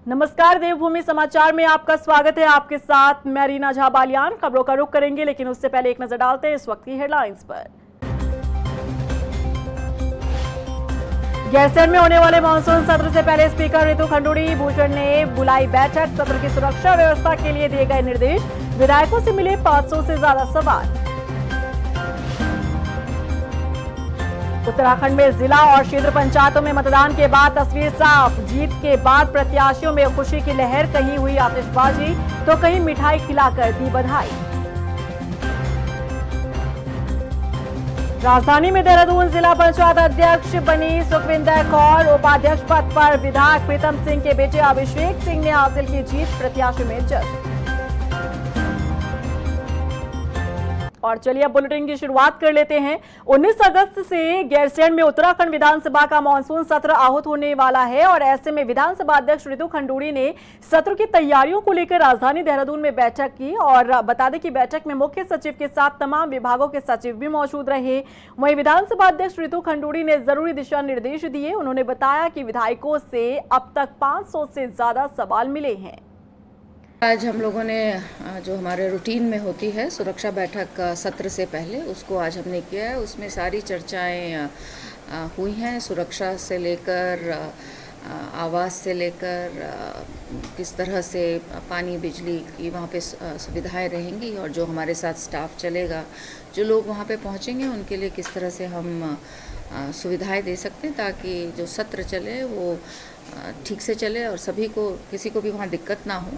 नमस्कार, देवभूमि समाचार में आपका स्वागत है। आपके साथ मैं रीना झा बालियान। खबरों का रुख करेंगे, लेकिन उससे पहले एक नजर डालते हैं इस वक्त की हेडलाइंस पर। गैरसैंण में होने वाले मानसून सत्र से पहले स्पीकर रितु खंडूड़ी भूषण ने बुलाई बैठक। सत्र की सुरक्षा व्यवस्था के लिए दिए गए निर्देश। विधायकों से मिले 500 से ज्यादा सवाल। उत्तराखंड में जिला और क्षेत्र पंचायतों में मतदान के बाद तस्वीर साफ। जीत के बाद प्रत्याशियों में खुशी की लहर। कहीं हुई आतिशबाजी तो कहीं मिठाई खिलाकर दी बधाई। राजधानी में देहरादून जिला पंचायत अध्यक्ष बनी सुखविंदर कौर। उपाध्यक्ष पद पर विधायक प्रीतम सिंह के बेटे अभिषेक सिंह ने हासिल की जीत। प्रत्याशी में जश्न। और चलिए अब बुलेटिन की शुरुआत कर लेते हैं। 19 अगस्त से गैरसैंण में उत्तराखंड विधानसभा का मानसून सत्र आहूत होने वाला है और ऐसे में विधानसभा अध्यक्ष रितु खंडूड़ी ने सत्र की तैयारियों को लेकर राजधानी देहरादून में बैठक की। और बता दें कि बैठक में मुख्य सचिव के साथ तमाम विभागों के सचिव भी मौजूद रहे। वहीं विधानसभा अध्यक्ष रितु खंडूड़ी ने जरूरी दिशा निर्देश दिए। उन्होंने बताया कि विधायकों से अब तक 500 से ज्यादा सवाल मिले हैं। आज हम लोगों ने जो हमारे रूटीन में होती है सुरक्षा बैठक सत्र से पहले, उसको आज हमने किया है। उसमें सारी चर्चाएं हुई हैं, सुरक्षा से लेकर आवास से लेकर किस तरह से पानी बिजली की वहाँ पे सुविधाएं रहेंगी और जो हमारे साथ स्टाफ चलेगा, जो लोग वहाँ पे पहुँचेंगे उनके लिए किस तरह से हम सुविधाएं दे सकते हैं ताकि जो सत्र चले वो ठीक से चले और सभी को, किसी को भी वहाँ दिक्कत ना हो।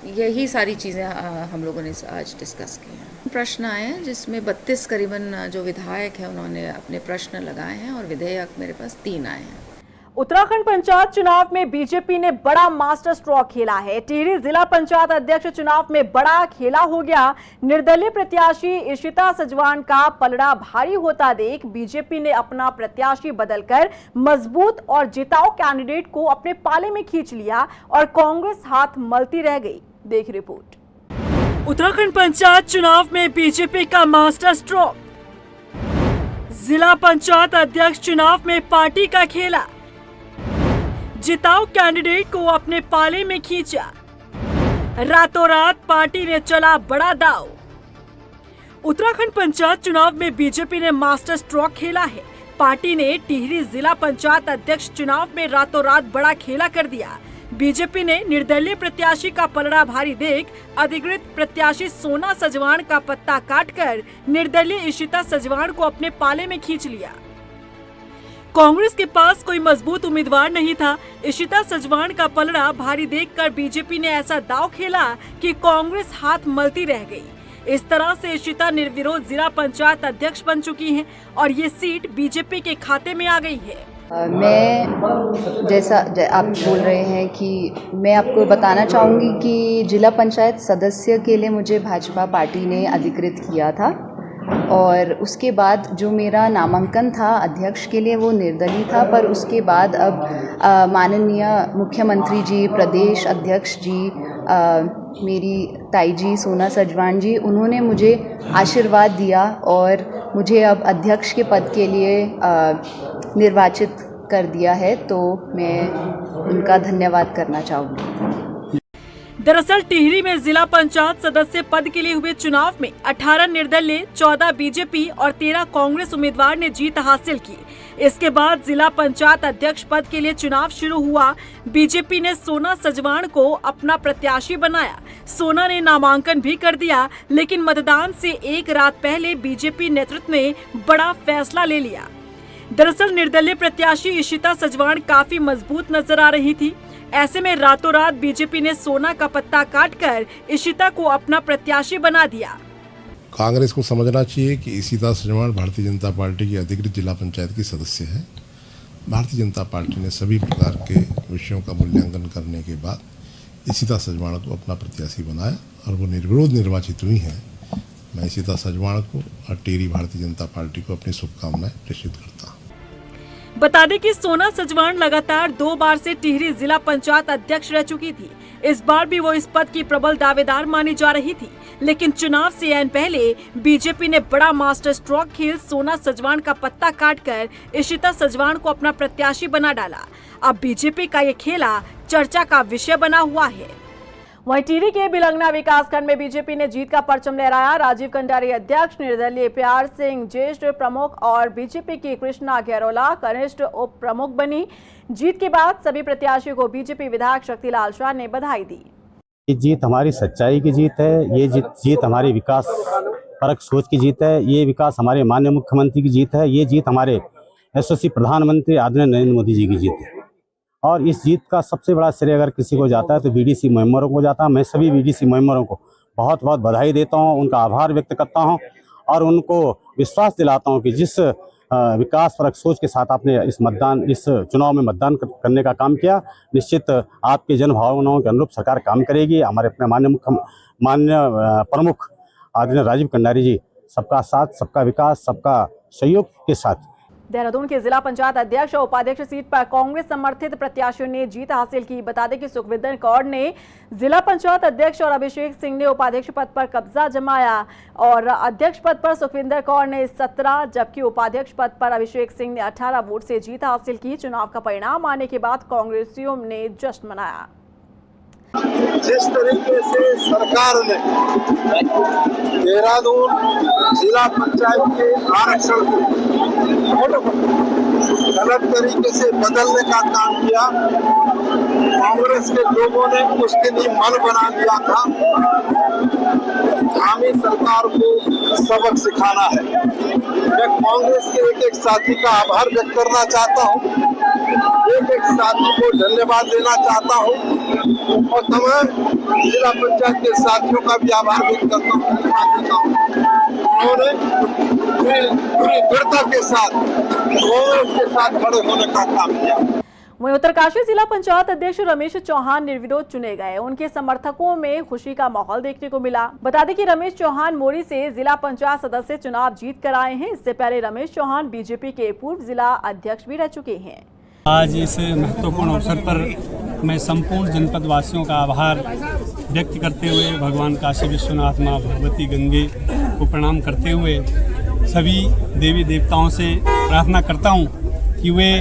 यही सारी चीज़ें हम लोगों ने आज डिस्कस की हैं। प्रश्न आए हैं जिसमें 32 करीबन जो विधायक हैं उन्होंने अपने प्रश्न लगाए हैं और विधेयक मेरे पास 3 आए हैं। उत्तराखंड पंचायत चुनाव में बीजेपी ने बड़ा मास्टर स्ट्रोक खेला है। टिहरी जिला पंचायत अध्यक्ष चुनाव में बड़ा खेला हो गया। निर्दलीय प्रत्याशी इशिता सजवान का पलड़ा भारी होता देख बीजेपी ने अपना प्रत्याशी बदलकर मजबूत और जिताऊ कैंडिडेट को अपने पाले में खींच लिया और कांग्रेस हाथ मलती रह गई। देख रिपोर्ट। उत्तराखंड पंचायत चुनाव में बीजेपी का मास्टर स्ट्रोक। जिला पंचायत अध्यक्ष चुनाव में पार्टी का खेला। जिताऊ कैंडिडेट को अपने पाले में खींचा। रातों रात पार्टी ने चला बड़ा दांव। उत्तराखंड पंचायत चुनाव में बीजेपी ने मास्टर स्ट्रोक खेला है। पार्टी ने टिहरी जिला पंचायत अध्यक्ष चुनाव में रातों रात बड़ा खेला कर दिया। बीजेपी ने निर्दलीय प्रत्याशी का पलड़ा भारी देख अधिकृत प्रत्याशी सोना सजवान का पत्ता काटकर निर्दलीय इशिता सजवान को अपने पाले में खींच लिया। कांग्रेस के पास कोई मजबूत उम्मीदवार नहीं था। इशिता सजवान का पलड़ा भारी देखकर बीजेपी ने ऐसा दांव खेला कि कांग्रेस हाथ मलती रह गई। इस तरह से इशिता निर्विरोध जिला पंचायत अध्यक्ष बन चुकी हैं और ये सीट बीजेपी के खाते में आ गई है। मैं जैसा आप बोल रहे हैं कि मैं आपको बताना चाहूँगी कि जिला पंचायत सदस्य के लिए मुझे भाजपा पार्टी ने अधिकृत किया था और उसके बाद जो मेरा नामांकन था अध्यक्ष के लिए वो निर्दलीय था। पर उसके बाद अब माननीय मुख्यमंत्री जी, प्रदेश अध्यक्ष जी, मेरी ताई जी सोना सजवान जी, उन्होंने मुझे आशीर्वाद दिया और मुझे अब अध्यक्ष के पद के लिए निर्वाचित कर दिया है, तो मैं उनका धन्यवाद करना चाहूँगी। दरअसल टिहरी में जिला पंचायत सदस्य पद के लिए हुए चुनाव में 18 निर्दलीय, 14 बीजेपी और 13 कांग्रेस उम्मीदवार ने जीत हासिल की। इसके बाद जिला पंचायत अध्यक्ष पद के लिए चुनाव शुरू हुआ। बीजेपी ने सोना सजवान को अपना प्रत्याशी बनाया। सोना ने नामांकन भी कर दिया, लेकिन मतदान से एक रात पहले बीजेपी नेतृत्व ने बड़ा फैसला ले लिया। दरअसल निर्दलीय प्रत्याशी इशिता सजवान काफी मजबूत नजर आ रही थी। ऐसे में रातों रात बीजेपी ने सोना का पत्ता काटकर इशिता को अपना प्रत्याशी बना दिया। कांग्रेस को समझना चाहिए कि इशिता सजवान भारतीय जनता पार्टी की अधिकृत जिला पंचायत की सदस्य है। भारतीय जनता पार्टी ने सभी प्रकार के विषयों का मूल्यांकन करने के बाद इशिता सजवान को अपना प्रत्याशी बनाया और वो निर्विरोध निर्वाचित हुई हैं। मैं इशिता सजवान को और टिहरी भारतीय जनता पार्टी को अपनी शुभकामनाएं प्रेषित करता हूँ। बता दें कि सोना सजवान लगातार 2 बार से टिहरी जिला पंचायत अध्यक्ष रह चुकी थी। इस बार भी वो इस पद की प्रबल दावेदार मानी जा रही थी। लेकिन चुनाव से ऐन पहले बीजेपी ने बड़ा मास्टर स्ट्रोक खेल सोना सजवान का पत्ता काटकर इशिता सजवान को अपना प्रत्याशी बना डाला। अब बीजेपी का ये खेला चर्चा का विषय बना हुआ है। वहीं टिहरी के बिलंगना विकासखंड में बीजेपी ने जीत का परचम लहराया। राजीव कंडारी अध्यक्ष, निर्दलीय प्यार सिंह ज्येष्ठ प्रमुख और बीजेपी की कृष्णा घेरोला कनिष्ठ उप प्रमुख बनी। जीत के बाद सभी प्रत्याशियों को बीजेपी विधायक शक्तिलाल शाह ने बधाई दी। ये जीत हमारी सच्चाई की जीत है, ये जीत हमारी विकास परक सोच की जीत है, ये विकास हमारे माननीय मुख्यमंत्री की जीत है, ये जीत हमारे यशस्वी प्रधानमंत्री आदरणीय नरेंद्र मोदी जी की जीत है। और इस जीत का सबसे बड़ा श्रेय अगर किसी को जाता है तो बीडीसी मेंबरों को जाता है। मैं सभी बीडीसी मेंबरों को बहुत बहुत बधाई देता हूँ, उनका आभार व्यक्त करता हूँ और उनको विश्वास दिलाता हूँ कि जिस विकास परक सोच के साथ आपने इस चुनाव में मतदान करने का काम किया, निश्चित आपके जन भावनाओं के अनुरूप सरकार काम करेगी। हमारे अपने माननीय प्रमुख आदरणीय राजीव कंडारी जी सबका साथ, सबका विकास, सबका सहयोग के साथ। देहरादून के जिला पंचायत अध्यक्ष और उपाध्यक्ष सीट पर कांग्रेस समर्थित प्रत्याशियों ने जीत हासिल की। बता दें कि सुखविंदर कौर ने जिला पंचायत अध्यक्ष और अभिषेक सिंह ने उपाध्यक्ष पद पर कब्जा जमाया और अध्यक्ष पद पर सुखविंदर कौर ने 17 जबकि उपाध्यक्ष पद पर अभिषेक सिंह ने 18 वोट से जीत हासिल की। चुनाव का परिणाम आने के बाद कांग्रेसियों ने जश्न मनाया। जिस तरीके से सरकार ने देहरादून जिला पंचायत के आरक्षण को गलत तरीके से बदलने का काम किया, कांग्रेस के लोगों ने कुछ दिन ही मन बना लिया था धामी सरकार को सबक सिखाना है। मैं कांग्रेस के एक साथी का आभार व्यक्त करना चाहता हूँ, एक साथी को धन्यवाद देना चाहता हूँ और तमाम जिला पंचायत के साथियों का भी आभार व्यक्त करता हूँ। उन्होंने पूरी दृढ़ता के साथ कांग्रेस के साथ खड़े होने का काम किया। वहीं उत्तरकाशी जिला पंचायत अध्यक्ष रमेश चौहान निर्विरोध चुने गए। उनके समर्थकों में खुशी का माहौल देखने को मिला। बता दें कि रमेश चौहान मोरी से जिला पंचायत सदस्य चुनाव जीत कर आए हैं। इससे पहले रमेश चौहान बीजेपी के पूर्व जिला अध्यक्ष भी रह चुके हैं। आज इस महत्वपूर्ण अवसर पर मैं संपूर्ण जनपद वासियों का आभार व्यक्त करते हुए भगवान काशी विश्वनाथ माँ भगवती गंगे को प्रणाम करते हुए सभी देवी देवताओं से प्रार्थना करता हूँ कि वे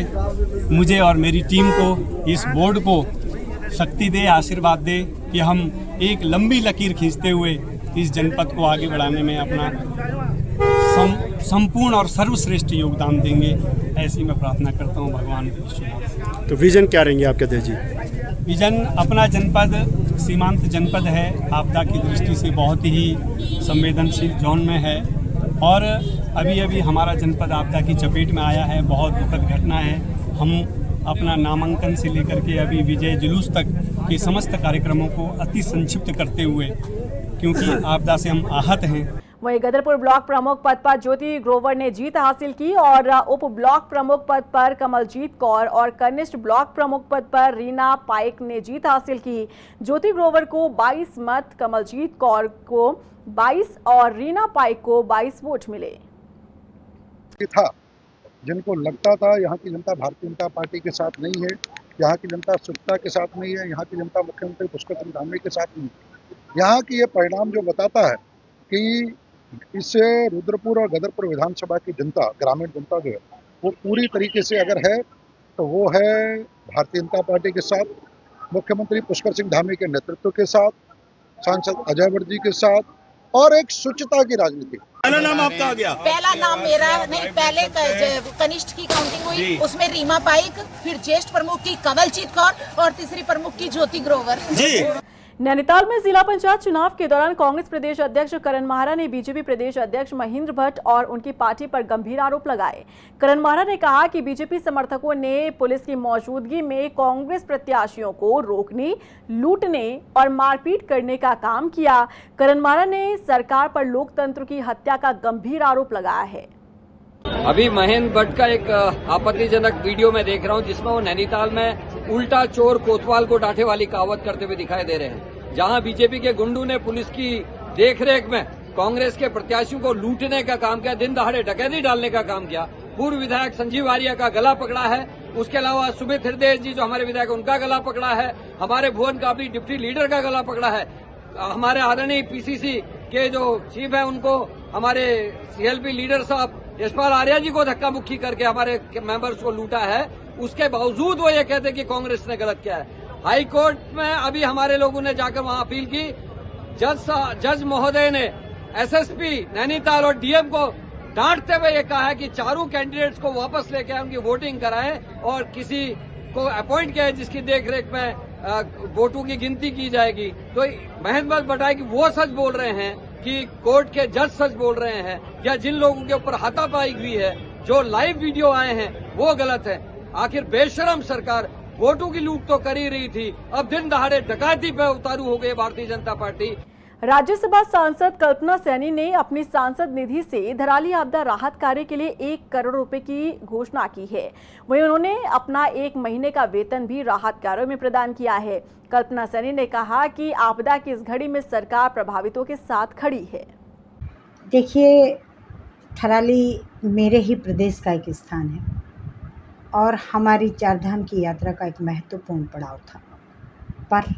मुझे और मेरी टीम को, इस बोर्ड को शक्ति दे, आशीर्वाद दे कि हम एक लंबी लकीर खींचते हुए इस जनपद को आगे बढ़ाने में अपना संपूर्ण और सर्वश्रेष्ठ योगदान देंगे। ऐसी मैं प्रार्थना करता हूँ भगवान विश्वनाथ से। तो विजन क्या रहेंगे आपके अध्यक्ष जी? विजन, अपना जनपद सीमांत जनपद है, आपदा की दृष्टि से बहुत ही संवेदनशील जोन में है और अभी अभी हमारा जनपद आपदा की चपेट में आया है। बहुत दुखद घटना है। हम अपना नामांकन से लेकर के अभी विजय जुलूस तक के समस्त कार्यक्रमों को अति संक्षिप्त करते हुए, क्योंकि आपदा से हम आहत हैं। वहीं गदरपुर ब्लॉक प्रमुख पद पर ज्योति ग्रोवर ने जीत हासिल की और उप ब्लॉक प्रमुख पद पर कमलजीत कौर और कनिष्ठ ब्लॉक प्रमुख पद पर रीना पाइक ने जीत हासिल की। ज्योति ग्रोवर को 22 मत, कमलजीत कौर को 22 और रीना पाइक को 22 वोट मिले। था जिनको लगता था यहाँ की जनता भारतीय जनता पार्टी के साथ नहीं है, यहाँ की जनता सुखता के साथ नहीं है, यहाँ की जनता मुख्यमंत्री पुष्कर सिंह धामी के साथ नहीं है। यहाँ की ये परिणाम जो बताता है कि इससे रुद्रपुर और गदरपुर विधानसभा की जनता, ग्रामीण जनता जो है वो पूरी तरीके से अगर है तो वो है भारतीय जनता पार्टी के साथ, मुख्यमंत्री पुष्कर सिंह धामी के नेतृत्व के साथ, सांसद अजय वर्गीय जी के साथ और एक शुचिता की राजनीति। पहला नाम आपका आ गया? पहला नाम मेरा नहीं, पहले कनिष्ठ की काउंटिंग हुई, उसमें रीमा पाइक, फिर ज्येष्ठ प्रमुख की कमलजीत कौर और तीसरी प्रमुख की ज्योति ग्रोवर जी। नैनीताल में जिला पंचायत चुनाव के दौरान कांग्रेस प्रदेश अध्यक्ष करण माहरा ने बीजेपी प्रदेश अध्यक्ष महेंद्र भट्ट और उनकी पार्टी पर गंभीर आरोप लगाए। करण माहरा ने कहा कि बीजेपी समर्थकों ने पुलिस की मौजूदगी में कांग्रेस प्रत्याशियों को रोकने, लूटने और मारपीट करने का काम किया। करण माहरा ने सरकार पर लोकतंत्र की हत्या का गंभीर आरोप लगाया है। अभी महेंद्र भट्ट का एक आपत्तिजनक वीडियो में देख रहा हूं जिसमें वो नैनीताल में उल्टा चोर कोतवाल को डांटे वाली कहावत करते हुए दिखाई दे रहे हैं। जहां बीजेपी के गुंडों ने पुलिस की देखरेख में कांग्रेस के प्रत्याशियों को लूटने का काम किया, दिन दहाड़े डकैती डालने का काम किया। पूर्व विधायक संजीव आर्या का गला पकड़ा है। उसके अलावा सुमित हृदय जी जो हमारे विधायक उनका गला पकड़ा है। हमारे भुवन काबली डिप्टी लीडर का गला पकड़ा है। हमारे आदरणीय पीसीसी के जो चीफ है उनको हमारे सीएलपी लीडर साहब यशपाल आर्या जी को धक्का मुक्की करके हमारे मेंबर्स को लूटा है, उसके बावजूद वो ये कहते कि कांग्रेस ने गलत किया है। हाई कोर्ट में अभी हमारे लोगों ने जाकर वहां अपील की, जज महोदय ने एसएसपी नैनीताल और डीएम को डांटते हुए ये कहा है कि चारों कैंडिडेट्स को वापस लेके आए, उनकी वोटिंग कराएं और किसी को अपॉइंट किया है जिसकी देखरेख में वोटों की गिनती की जाएगी। तो महेंद्र बताया कि वो सच बोल रहे हैं कि कोर्ट के जज सच बोल रहे हैं, या जिन लोगों के ऊपर हाथापाई हुई है, जो लाइव वीडियो आए हैं वो गलत है। आखिर बेशरम सरकार वोटों की लूट तो कर ही रही थी, अब दिन दहाड़े डकैती पे उतारू हो गई भारतीय जनता पार्टी। राज्यसभा सांसद कल्पना सैनी ने अपनी सांसद निधि से धराली आपदा राहत कार्य के लिए 1 करोड़ रुपए की घोषणा की है। वहीं उन्होंने अपना 1 महीने का वेतन भी राहत कार्यों में प्रदान किया है। कल्पना सैनी ने कहा कि आपदा की इस घड़ी में सरकार प्रभावितों के साथ खड़ी है। देखिए, थराली मेरे ही प्रदेश का एक स्थान है और हमारी 4 धाम की यात्रा का एक महत्वपूर्ण पड़ाव था, पर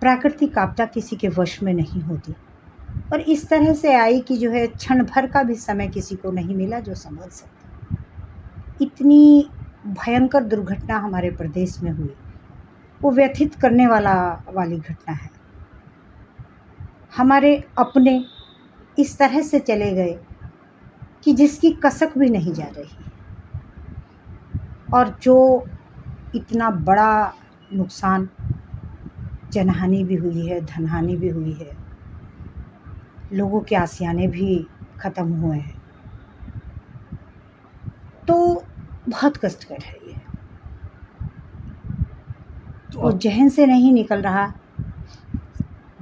प्राकृतिक आपदा किसी के वश में नहीं होती और इस तरह से आई कि जो है क्षण भर का भी समय किसी को नहीं मिला जो समझ सकता। इतनी भयंकर दुर्घटना हमारे प्रदेश में हुई, वो व्यथित करने वाली घटना है। हमारे अपने इस तरह से चले गए कि जिसकी कसक भी नहीं जा रही, और जो इतना बड़ा नुकसान, जनहानि भी हुई है, धनहानि भी हुई है, लोगों के आसियाने भी ख़त्म हुए हैं, तो बहुत कष्टकर है ये। वो जहन से नहीं निकल रहा,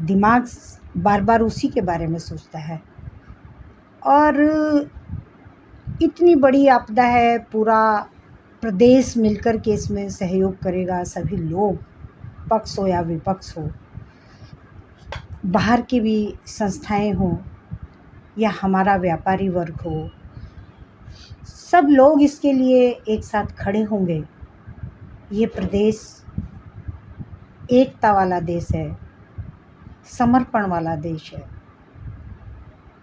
दिमाग बार बार उसी के बारे में सोचता है। और इतनी बड़ी आपदा है, पूरा प्रदेश मिलकर के इसमें सहयोग करेगा, सभी लोग, पक्ष हो या विपक्ष हो, बाहर की भी संस्थाएं हों या हमारा व्यापारी वर्ग हो, सब लोग इसके लिए एक साथ खड़े होंगे। ये प्रदेश एकता वाला देश है, समर्पण वाला देश है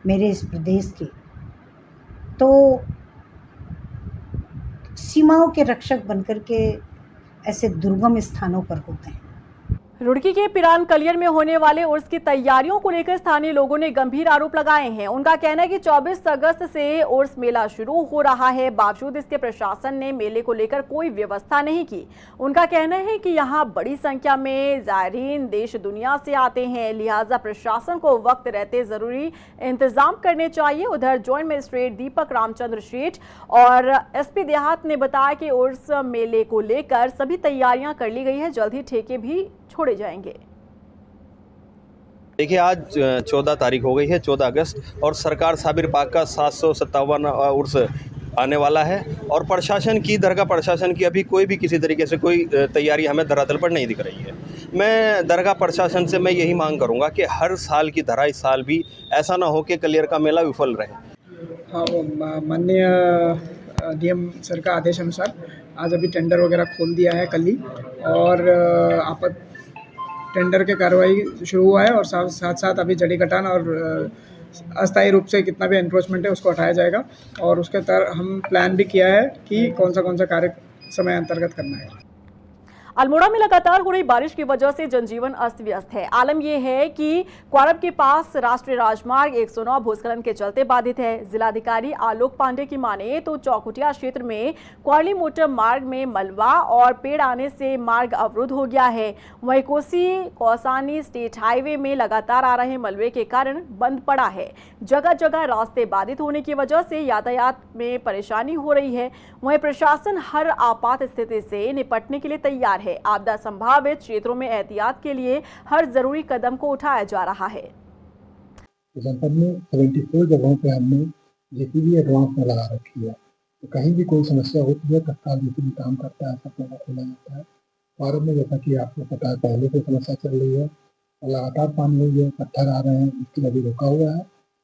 मेरे इस प्रदेश के, तो सीमाओं के रक्षक बनकर के ऐसे दुर्गम स्थानों पर होते हैं। रुड़की के पिरान कलियर में होने वाले उर्स की तैयारियों को लेकर स्थानीय लोगों ने गंभीर आरोप लगाए हैं। उनका कहना है कि 24 अगस्त से उर्स मेला शुरू हो रहा है, बावजूद इसके प्रशासन ने मेले को लेकर कोई व्यवस्था नहीं की। उनका कहना है कि यहां बड़ी संख्या में ज़ायरीन देश दुनिया से आते हैं, लिहाजा प्रशासन को वक्त रहते जरूरी इंतजाम करने चाहिए। उधर जॉइंट मजिस्ट्रेट दीपक रामचंद्र शेठ और एसपी देहात ने बताया कि उर्स मेले को लेकर सभी तैयारियां कर ली गई है, जल्द ही ठेके भी छोड़े जाएंगे। देखिए, आज 14 तारीख हो गई है, 14 अगस्त, और सरकार साबिर पाक का 757 उर्स आने वाला है, और प्रशासन की दरगाह प्रशासन की अभी कोई भी किसी तरीके से कोई तैयारी हमें धरातल पर नहीं दिख रही है। मैं दरगाह प्रशासन से मैं यही मांग करूंगा कि हर साल की तरह इस साल भी ऐसा ना हो कि कलियर का मेला विफल रहे। हाँ, माननीय डीएम सर का आदेश अनुसार आज अभी टेंडर वगैरह खोल दिया है कल ही, और टेंडर के कार्रवाई शुरू हुआ है, और साथ साथ अभी जड़ी कटान और अस्थायी रूप से कितना भी एनक्रोचमेंट है उसको हटाया जाएगा, और उसके तरह हम प्लान भी किया है कि कौन सा कार्य समय अंतर्गत करना है। अल्मोड़ा में लगातार हो रही बारिश की वजह से जनजीवन अस्त व्यस्त है। आलम यह है कि क्वारब के पास राष्ट्रीय राजमार्ग 109 भूस्खलन के चलते बाधित है। जिलाधिकारी आलोक पांडे की माने तो चौखुटिया क्षेत्र में क्वारली मोटर मार्ग में मलबा और पेड़ आने से मार्ग अवरुद्ध हो गया है। वहीं कोसी कौसानी स्टेट हाईवे में लगातार आ रहे मलबे के कारण बंद पड़ा है। जगह जगह रास्ते बाधित होने की वजह से यातायात में परेशानी हो रही है। वहीं प्रशासन हर आपात स्थिति से निपटने के लिए तैयार है। आपदा संभावित क्षेत्रों में एहतियात के लिए हर जरूरी कदम को उठाया जा रहा है। जनपद में 74 जगहों पे हमने जेसीबी एडवांस में लगा रखी है, तो कहीं भी कोई समस्या होती है तत्काल जेसीबी काम करता है, सब जगह खोला जाता है। क्वारब में जैसा कि आपको पता है पहले से समस्या चल रही है, लगातार पानी हुई है, पत्थर आ रहे हैं, इसके लिए अभी रुका हुआ है,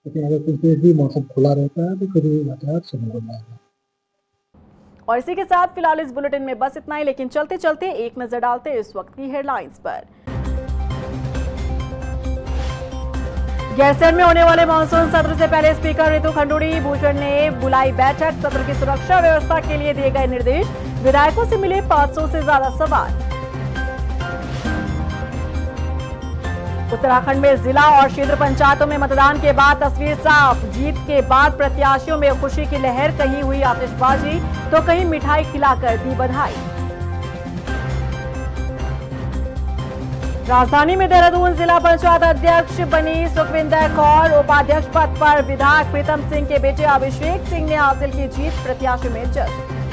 लेकिन अगर कुछ देर भी मौसम खुला रहता है तो फिर यातायात शुरू हो जाएगा। और इसी के साथ फिलहाल इस बुलेटिन में बस इतना ही, लेकिन चलते चलते एक नजर डालते इस वक्त की हेडलाइंस पर। गैरसैंण में होने वाले मानसून सत्र से पहले स्पीकर रितु खंडूड़ी भूषण ने बुलाई बैठक। सत्र की सुरक्षा व्यवस्था के लिए दिए गए निर्देश। विधायकों से मिले 500 से ज्यादा सवाल। उत्तराखंड में जिला और क्षेत्र पंचायतों में मतदान के बाद तस्वीर साफ। जीत के बाद प्रत्याशियों में खुशी की लहर, कहीं हुई आतिशबाजी तो कहीं मिठाई खिलाकर दी बधाई। राजधानी में देहरादून जिला पंचायत अध्यक्ष बनी सुखविंदर कौर। उपाध्यक्ष पद पर विधायक प्रीतम सिंह के बेटे अभिषेक सिंह ने हासिल की जीत। प्रत्याशियों में जश्न।